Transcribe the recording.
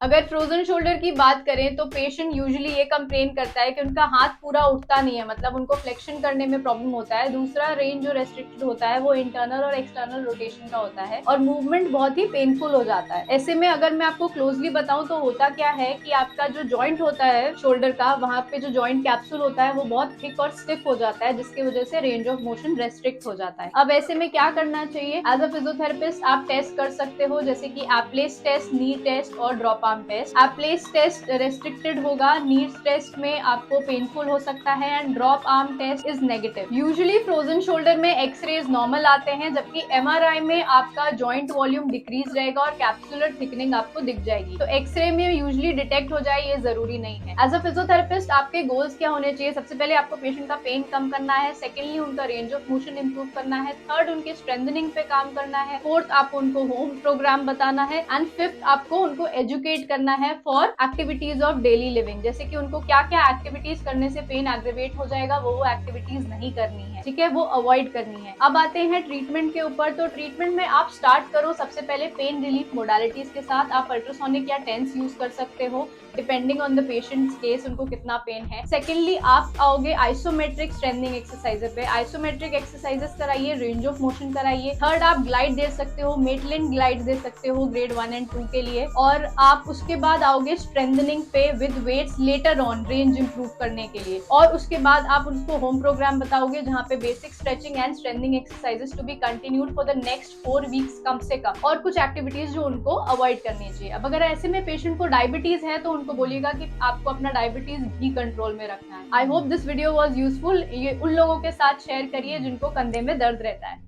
अगर frozen shoulder की बात करें तो पेशेंट यूजुअली ये कंप्लेन करता है कि उनका हाथ पूरा उठता नहीं है, मतलब उनको फ्लेक्शन करने में प्रॉब्लम होता है। दूसरा रेंज जो रेस्ट्रिक्टेड होता है वो इंटरनल और एक्सटर्नल रोटेशन का होता है और मूवमेंट बहुत ही पेनफुल हो जाता है। ऐसे में अगर मैं आपको क्लोजली बताऊं तो होता क्या है कि आपका जो जॉइंट होता है शोल्डर का, वहां पे जो जॉइंट कैप्सूल होता है वो बहुत थिक और स्टिफ हो जाता है, जिसकी वजह से रेंज ऑफ मोशन रेस्ट्रिक्ट हो जाता है। अब ऐसे में क्या करना चाहिए? एज अ फिजियोथेरेपिस्ट आप टेस्ट कर सकते हो, जैसे कि एप्लेस टेस्ट, नी टेस्ट और drop arm test. Apley's test restricted होगा, नीड्स टेस्ट में आपको पेनफुल हो सकता है and drop arm test is negative. Usually frozen shoulder में एक्सरेज नॉर्मल आते हैं, जबकि एमआरआई में आपका जॉइंट वॉल्यूम डिक्रीज रहेगा और कैप्सुलर थिकनिंग आपको दिख जाएगी। तो एक्सरे में यूजुअली डिटेक्ट हो जाए ये जरूरी नहीं है। एज अ फिजियोथेरेपिस्ट आपके गोल्स क्या होने चाहिए? सबसे पहले आपको पेशेंट का पेन कम करना है, सेकेंडली उनका रेंज ऑफ मोशन इंप्रूव करना है, थर्ड उनके स्ट्रेंथनिंग पे काम करना है, फोर्थ आपको उनको होम प्रोग्राम बताना है एंड फिफ्थ आपको उनको एजुकेट करना है for activities of daily living, जैसे कि उनको क्या क्या एक्टिविटीज करने से पेन एग्रेवेट हो जाएगा वो एक्टिविटीज नहीं करनी है, ठीक है, वो अवॉइड करनी है। अब आते हैं ट्रीटमेंट के ऊपर। तो ट्रीटमेंट में आप स्टार्ट करो सबसे पहले पेन रिलीफ मोडालिटीज के साथ। आप अल्ट्रासोनिक या टेंस यूज कर सकते हो depending on the patients case, उनको कितना पेन है। सेकेंडली आप आओगे आइसोमेट्रिक स्ट्रेंथनिंग एक्सरसाइजेस पे। आइसोमेट्रिक एक्सरसाइजेस कराइए, रेंज ऑफ मोशन कराइए। थर्ड आप ग्लाइड दे सकते हो, मेटलिन ग्लाइड दे सकते हो ग्रेड 1 एंड 2 के लिए। और आप उसके बाद आओगे स्ट्रेंथनिंग पे with weights later on, range improve करने के लिए। और उसके बाद आप उनको होम प्रोग्राम बताओगे जहाँ पे basic stretching and strengthening exercises to be continued for the next 4 weeks कम से कम, और कुछ एक्टिविटीज जो उनको अवॉइड करनी चाहिए। अब अगर ऐसे में पेशेंट को डायबिटीज है तो उनको बोलिएगा कि आपको अपना डायबिटीज भी कंट्रोल में रखना है। I hope this video was useful. ये उन लोगों के साथ शेयर करिए जिनको कंधे में दर्द रहता है।